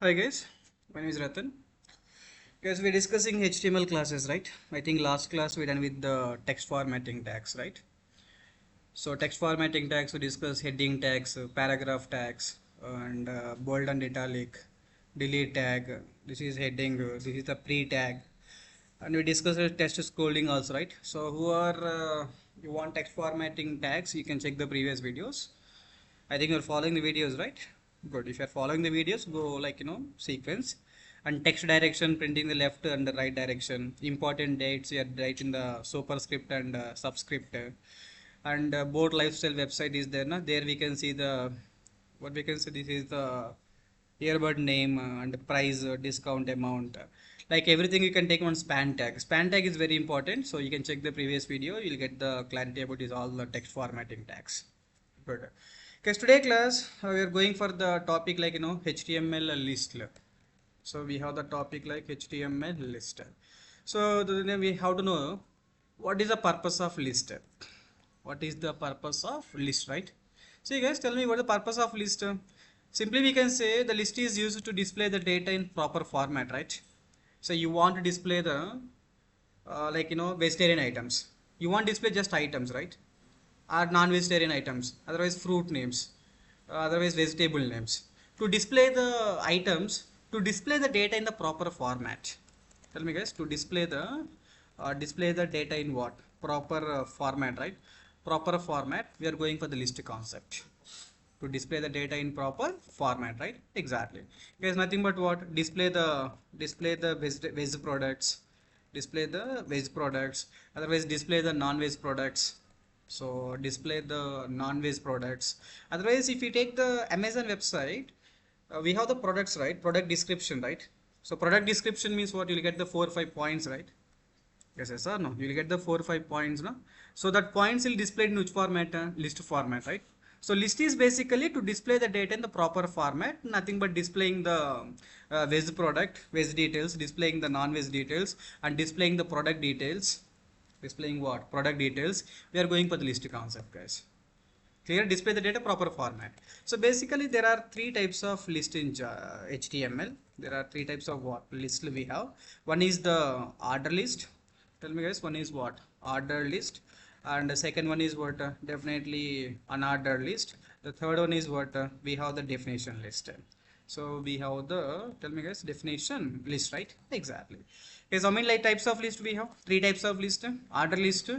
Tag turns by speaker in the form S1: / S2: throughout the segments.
S1: Hi guys, my name is Ratan. Guys, we're discussing HTML classes, right? I think last class we done with the text formatting tags, right? So text formatting tags we discuss heading tags, paragraph tags, and bold and italic, delete tag. This is heading. This is the pre tag, and we discussed text scrolling also, right? So who are you want text formatting tags? You can check the previous videos. I think you're following the videos, right? Good. If you're following the videos, go like sequence and text direction, printing the left and the right direction. Important dates, you're writing the superscript and subscript. And board lifestyle website is there. Na? There we can see the what we can see. This is the earbud name and price, discount amount. Like everything, you can take one span tag. Span tag is very important, so you can check the previous video. You'll get the clarity about this all the text formatting tags. Good. Okay, today class we are going for the topic like HTML list. So we have the topic like HTML list. So then we have to know what is the purpose of list. What is the purpose of list, right? So you guys tell me what is the purpose of list. Simply we can say the list is used to display the data in proper format, right? So you want to display the vegetarian items. You want to display just items, right? Are non-vegetarian items, otherwise fruit names, otherwise vegetable names. To display the items, to display the data in the proper format. Tell me guys, to display the data in what? Proper format, right? Proper format, we are going for the list concept. To display the data in proper format, right? Exactly. Guys, nothing but what? Display the veg products, display the veg products, otherwise display the non-veg products. So display the non-veg products. Otherwise, if you take the Amazon website, we have the products, right? Product description, right? So product description means what? You'll get the 4 or 5 points, right? Yes or no? You'll get the 4 or 5 points, no? So that points will display in which format? List format, right? So list is basically to display the data in the proper format, nothing but displaying the veg product, veg details, displaying the non-veg details, and displaying the product details. Displaying what? Product details. We are going for the list concept, guys. Clear? Display the data proper format. So basically there are three types of list in HTML. There are three types of what list we have. One is the order list. Tell me guys, one is what? Order list. And the second one is what? Definitely unordered list. The third one is what? We have the definition list. So we have the, tell me guys, definition list, right? Exactly. Okay, so how many like types of list we have? Three types of list: order list,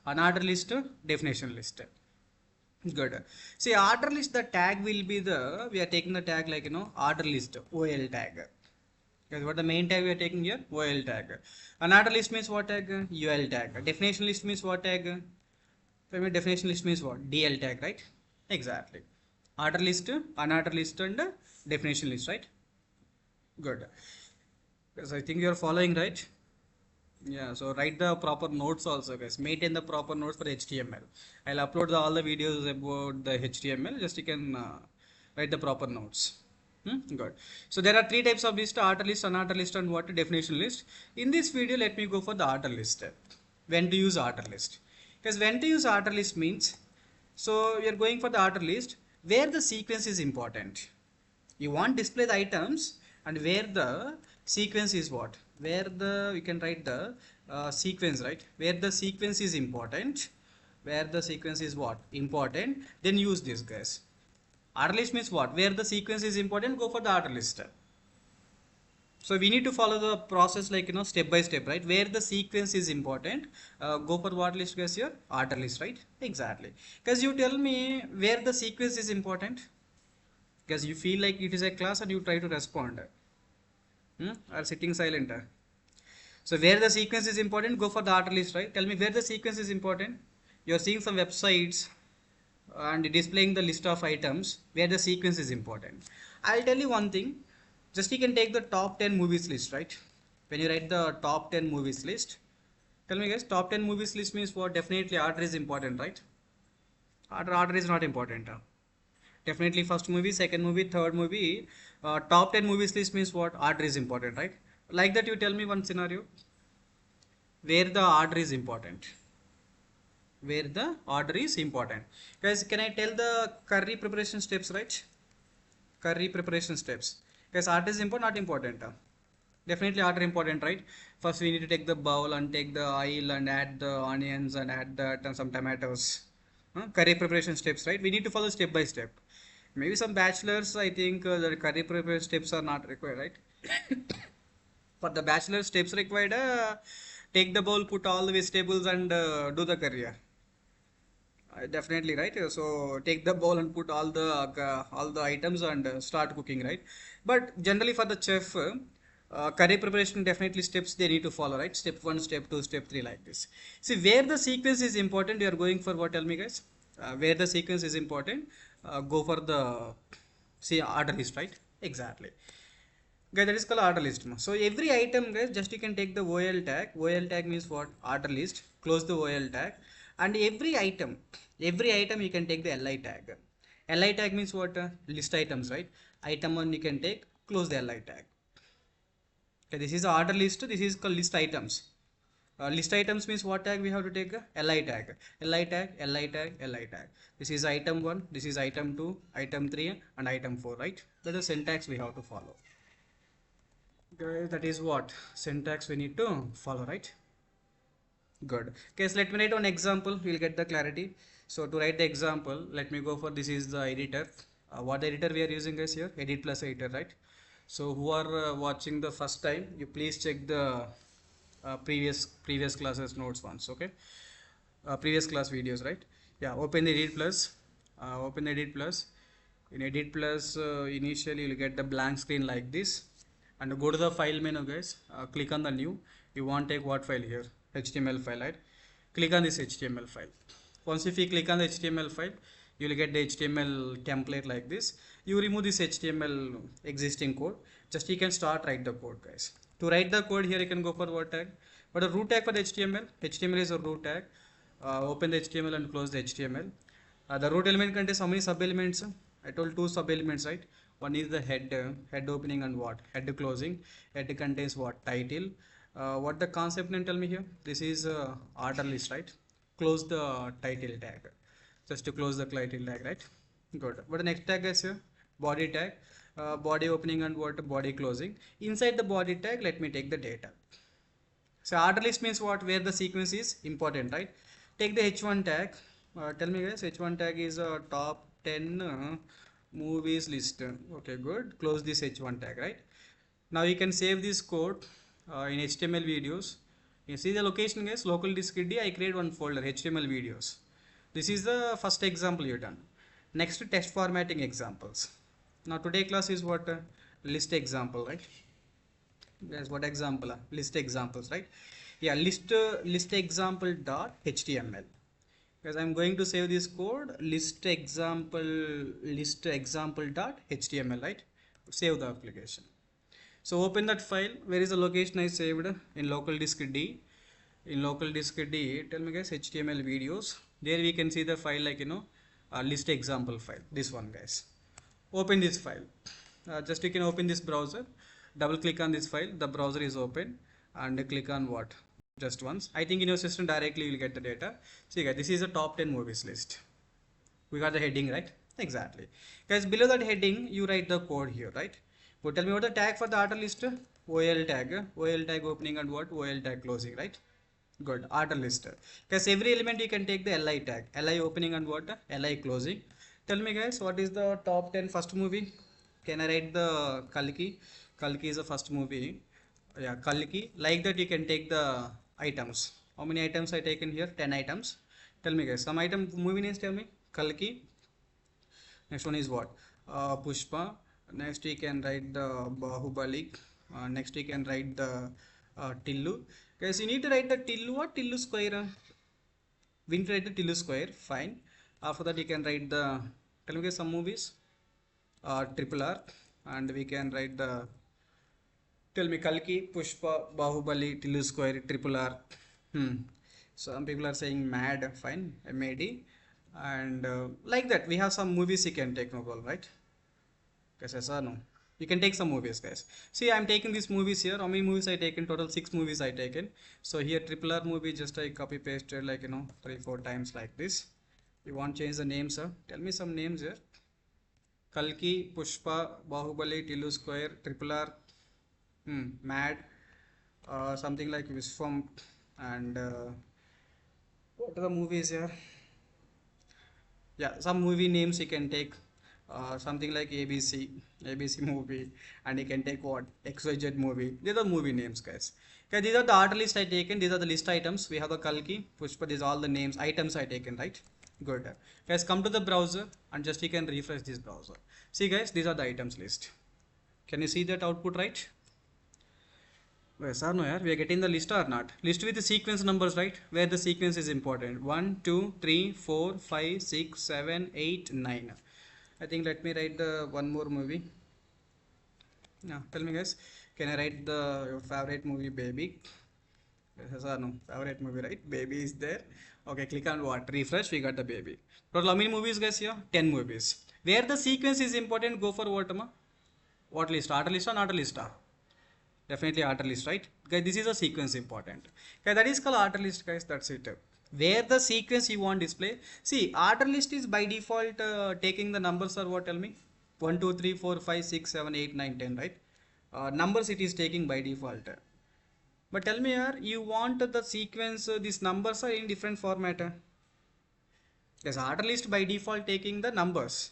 S1: unordered list, definition list. Good. See, order list, the tag will be the, we are taking the tag like, order list, OL tag. Okay, what the main tag we are taking here? OL tag. Unordered list means what tag? UL tag. Definition list means what tag? Definition list means what? DL tag, right? Exactly. Order list, unordered list, and definition list, right? Good. Because I think you are following, right? Yeah, so write the proper notes also, guys. Maintain the proper notes for HTML. I'll upload all the videos about the HTML. Just you can write the proper notes. Good. So there are three types of list: order list, unordered list, and what? Definition list. In this video, let me go for the order list. When to use order list? Because when to use order list means, so we are going for the order list where the sequence is important. You want display the items and where the sequence is what? Where the, we can write the sequence, right? Where the sequence is important. Where the sequence is what? Important. Then use this, guys. Order list means what? Where the sequence is important, go for the order list. So we need to follow the process like step by step, right? Where the sequence is important, go for what list, guys? Here order list, right? Exactly. Because you tell me where the sequence is important, because you feel like it is a class and you try to respond, or sitting silent. So where the sequence is important, go for the order list, right? Tell me where the sequence is important. You're seeing some websites and displaying the list of items where the sequence is important. I'll tell you one thing. Just you can take the top 10 movies list, right? When you write the top 10 movies list, tell me guys, top 10 movies list means what? Definitely order is important, right? Order is not important. Definitely first movie, second movie, third movie. Top 10 movies list means what? Order is important, right? Like that, you tell me one scenario where the order is important. Where the order is important. Guys, can I tell the curry preparation steps, right? Curry preparation steps. Guys, art is important, not important? Definitely art important, right? First we need to take the bowl and take the oil and add the onions and add that and some tomatoes. Curry preparation steps, right? We need to follow step by step. Maybe some bachelors, I think the curry preparation steps are not required, right? For the bachelor steps required, take the bowl, put all the vegetables and do the curry. Definitely right. So take the bowl and put all the items and start cooking, right? But generally for the chef, curry preparation definitely steps they need to follow, right? Step one, step two, step three, like this. See where the sequence is important. You are going for what? Tell me, guys. Where the sequence is important, go for the see order list, right? Exactly. Guys, that is called order list. So every item, guys, just you can take the OL tag. OL tag means what? Order list. Close the OL tag, and every item you can take the LI tag. LI tag means what? List items, right? Item one you can take. Close the LI tag. Okay, this is the order list. This is called list items. List items means what tag we have to take? LI tag. LI tag. LI tag. LI tag. This is item one. This is item two, item three, and item four, right? That is the syntax we have to follow. Guys, that is what syntax we need to follow, right? Good. Okay, so let me write one example. We'll get the clarity. So to write the example, let me go for this is the editor. What editor we are using is here? Edit plus editor, right? So who are watching the first time, you please check the previous classes notes once, okay? Previous class videos, right? Yeah, open edit plus. Open edit plus. In edit plus, initially you'll get the blank screen like this, and go to the file menu, guys. Click on the new. You want to take what file here? HTML file, right? Click on this HTML file. Once if you click on the HTML file, you will get the HTML template like this. You remove this HTML existing code. Just you can start write the code, guys. To write the code here, you can go for what tag? But a root tag for the HTML. HTML is a root tag. Open the HTML and close the HTML. The root element contains how many sub elements? I told two sub elements, right? One is the head opening and what? Head closing. Head contains what? Title. What the concept name? Tell me here. This is order list, right? Close the title tag. Just to close the title tag, right? Good. What the next tag is here? Body tag. Body opening and what? Body closing. Inside the body tag, let me take the data. So order list means what? Where the sequence is important, right? Take the H1 tag. Tell me, guys. H1 tag is a top 10 movies list. Okay, good. Close this H1 tag, right? Now you can save this code in HTML videos. You see the location, guys. Local disk D. I create one folder HTML videos. This is the first example you done. Next, text formatting examples. Now today class is what? List example, right? Guys, what example? List examples, right? Yeah, list example dot HTML. Guys, I'm going to save this code list example dot HTML, right? Save the application. So open that file. Where is the location I saved? In local disk D. In local disk D, tell me, guys, HTML videos. There we can see the file like list example file. This one, guys. Open this file. Just you can open this browser. Double click on this file. The browser is open, and click on what? Just once. I think in your system directly you will get the data. See, guys, this is a top 10 movies list. We got the heading, right? Exactly. Guys, below that heading, you write the code here, right? But tell me what the tag for the order list? OL tag. OL tag opening and what? OL tag closing, right? Good. Order list. Guys, every element you can take the LI tag. LI opening and what? LI closing. Tell me, guys, what is the top 10 first movie? Can I write the Kalki? Kalki is the first movie. Yeah, Kalki. Like that, you can take the items. How many items I taken here? 10 items. Tell me, guys, some item movie names. Tell me. Kalki. Next one is what? Pushpa. Next we can write the Bahubali. Next we can write the Tillu. Guys, you need to write the Tillu or Tillu square. We need to write the Tillu square. Fine. After that, you can write the. Tell me, guys, some movies. Triple R. And we can write the. Tell me, Kalki, Pushpa, Bahubali, Tillu square, Triple R. Some people are saying mad. Fine. MAD. And like that, we have some movies you can take, no problem, right? Guys, yes or no? You can take some movies, guys. See, I'm taking these movies here. How many movies I taken? Total 6 movies I taken. So here triple R movie, just I copy pasted like 3-4 times like this. You want to change the names, sir? Tell me some names here. Kalki, Pushpa, Bahubali, Tilu Square, Triple R, Mad, something like Viswam, and what are the movies here? Yeah, some movie names you can take. Something like ABC movie, and you can take what XYZ movie. These are movie names, guys. Okay, these are the order list I taken. These are the list items. We have the Kalki, Pushpa. These are all the names items I taken, right? Good. Guys, come to the browser and just you can refresh this browser. See, guys, these are the items list. Can you see that output, right? Yes or no, yeah? We are getting the list or not? List with the sequence numbers, right? Where the sequence is important. 1, 2, 3, 4, 5, 6, 7, 8, 9. I think let me write the one more movie. Now, tell me guys, can I write the your favorite movie, Baby? Yes or no? Favorite movie, right? Baby is there. Okay, click on what? Refresh, we got the Baby. Total how many movies, guys, here? 10 movies. Where the sequence is important, go for what, ma? What list? Order list or not a list? Definitely order list, right? Guys, this is a sequence important. Okay, that is called order list, guys. That's it. Where the sequence you want display. See, order list is by default taking the numbers or what? Tell me. 1, 2, 3, 4, 5, 6, 7, 8, 9, 10, right? Numbers it is taking by default. But tell me here, you want the sequence, these numbers are in different format. Yes, order list by default taking the numbers.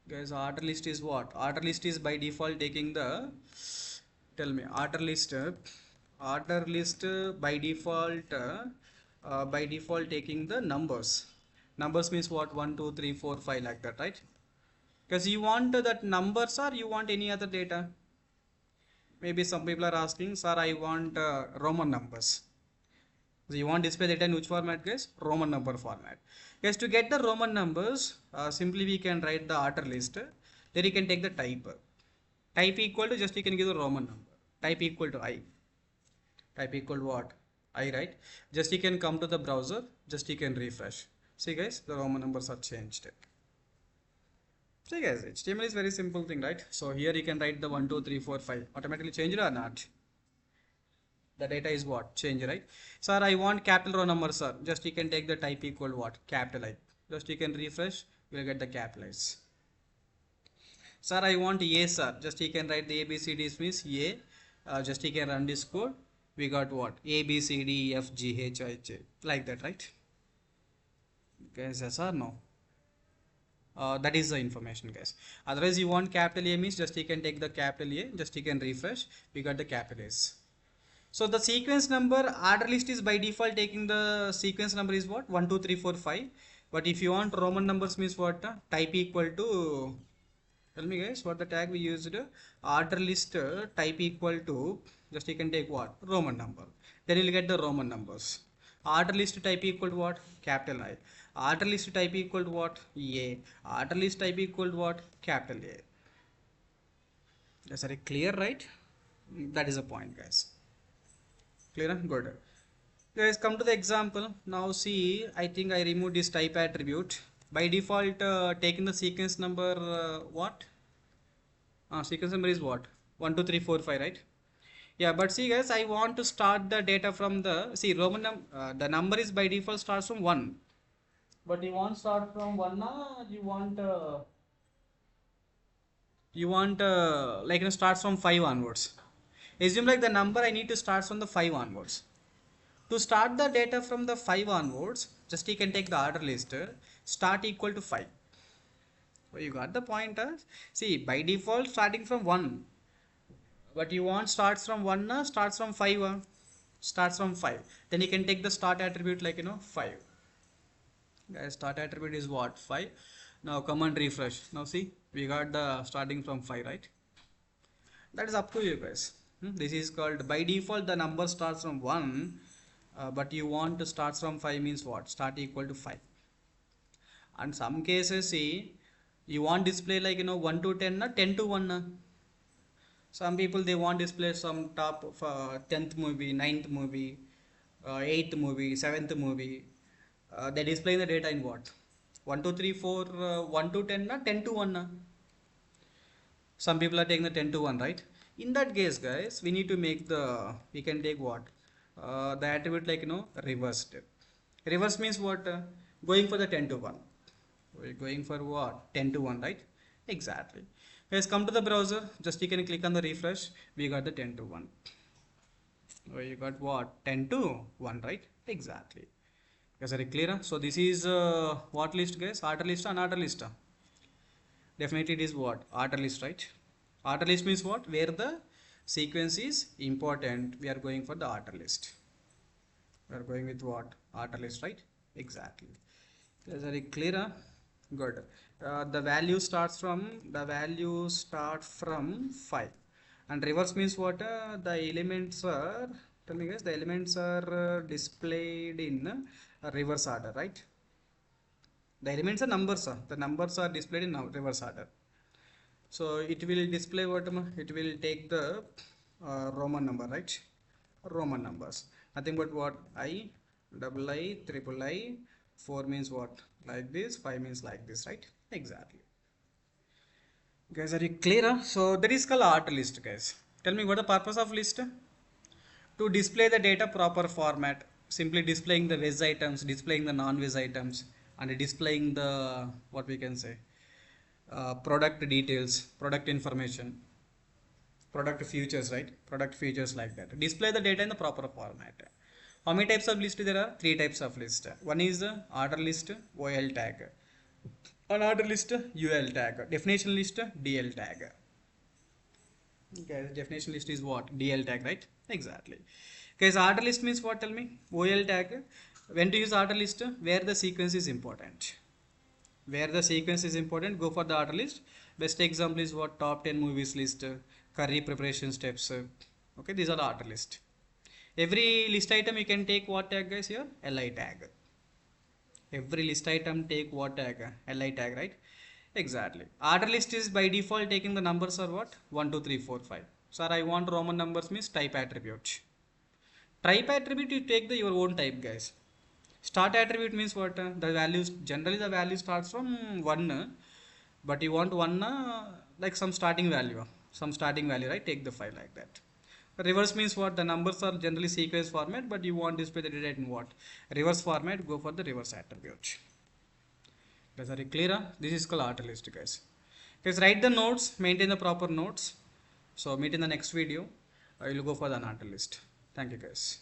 S1: Guys, order list is what? Order list is by default taking the, tell me, order list by default taking the numbers. Numbers means what? 1, 2, 3, 4, 5 like that, right? Because you want that numbers or you want any other data? Maybe some people are asking, sir, I want Roman numbers. So you want display data in which format, guys? Roman number format. Yes, to get the Roman numbers, simply we can write the order list. Then you can take the type. Type equal to just you can give the Roman number. Type equal to I. Type equal to what? I, right? Just you can come to the browser. Just you can refresh. See guys, the Roman numbers are changed. See guys, HTML is very simple thing, right? So here you can write the 1, 2, 3, 4, 5. Automatically change it or not? The data is what? Change, right? Sir, I want capital row number, sir. Just you can take the type equal what? Capital I. Just you can refresh. You will get the capitalize. Sir, I want A, sir. Just you can write the ABCDs means A. Just you can run this code. We got what? A, B, C, D, E, F, G, H, I, J. Like that, right? Guys, yes or no? That is the information, guys. Otherwise, you want capital A means just you can take the capital A. Just you can refresh. We got the capital S. So the sequence number order list is by default taking the sequence number is what? 1, 2, 3, 4, 5. But if you want Roman numbers means what? Type equal to, tell me guys, what the tag we used? Order list type equal to, just you can take what? Roman number. Then you'll get the Roman numbers. Order list type equal to what? Capital I. Order list type equal to what? A. Order list type equal to what? Capital A. That's very clear, right? That is the point, guys. Clear? Good. Guys, come to the example. Now see, I think I removed this type attribute. By default, taking the sequence number, what? Sequence number is what? 1, 2, 3, 4, 5, right? Yeah, but see guys, I want to start the data from the, see, the number is by default starts from 1. But you want start from 1, like starts from 5 onwards. Assume like the number I need to start from the 5 onwards. To start the data from the 5 onwards, just you can take the order list, start equal to 5. So you got the point. See, by default starting from 1. But you want starts from 1, starts from 5. Starts from 5. Then you can take the start attribute like 5. Guys, start attribute is what? 5. Now come and refresh. Now see, we got the starting from 5, right? That is up to you guys. This is called by default the number starts from 1. But you want to start from 5 means what? Start equal to 5. And some cases, see, you want display like 1 to 10, 10 to 1. Some people they want display some top of 10th movie, 9th movie, 8th movie, 7th movie. They display the data in what? 1, 2, 3, 4, 1 to 10, 10 to 1. Some people are taking the 10 to 1, right? In that case, guys, we need to make the, we can take what? The attribute like reversed. Reverse means what? Going for the 10 to 1. We're going for what? 10 to 1, right? Exactly. Guys, come to the browser, just you can click on the refresh. We got the 10 to 1. Oh, you got what? 10 to 1, right? Exactly. Guys, are you clear? So this is what list, guys? Order list or unorder list? Definitely it is what? Order list, right? Order list means what? Where the sequence is important, we are going for the order list. We are going with what? Order list, right? Exactly. Is it clear? Good. The value start from 5, and reverse means what? The elements are, tell me guys, the elements are displayed in reverse order, right? The elements are numbers. The numbers are displayed in reverse order. So it will display what? It will take the Roman number, right? Roman numbers. Nothing but what? I, double I, triple I, 4 means what? Like this, 5 means like this, right? Exactly. Guys, are you clear? So that is called order list, guys. Tell me what the purpose of list? To display the data proper format. Simply displaying the veg items, displaying the non-veg items, and displaying the, what we can say, product details, product information, product features, right? Product features like that. Display the data in the proper format. How many types of list there are? Three types of list. One is order list, OL tag. Unorder list, UL tag. Definition list, DL tag. Okay, definition list is what? DL tag, right? Exactly. Guys, order list means what? Tell me. OL tag. When to use order list? Where the sequence is important. Where the sequence is important, go for the order list. Best example is what? Top 10 movies list, curry preparation steps. Okay, these are the order list. Every list item you can take what tag, guys? Here, LI tag. Every list item take what tag? LI tag, right? Exactly. Order list is by default taking the numbers are what? 1, 2, 3, 4, 5. Sir, I want Roman numbers means type attribute. Type attribute you take your own type, guys. Start attribute means what? The values, generally the value starts from 1, but you want 1 like some starting value, right? Take the 5 like that. Reverse means what? The numbers are generally sequence format, but you want display the data in what? Reverse format, go for the reverse attribute. Guys, are you clear? This is called order list, guys. Guys, write the notes, maintain the proper notes. So meet in the next video. I will go for the order list. Thank you, guys.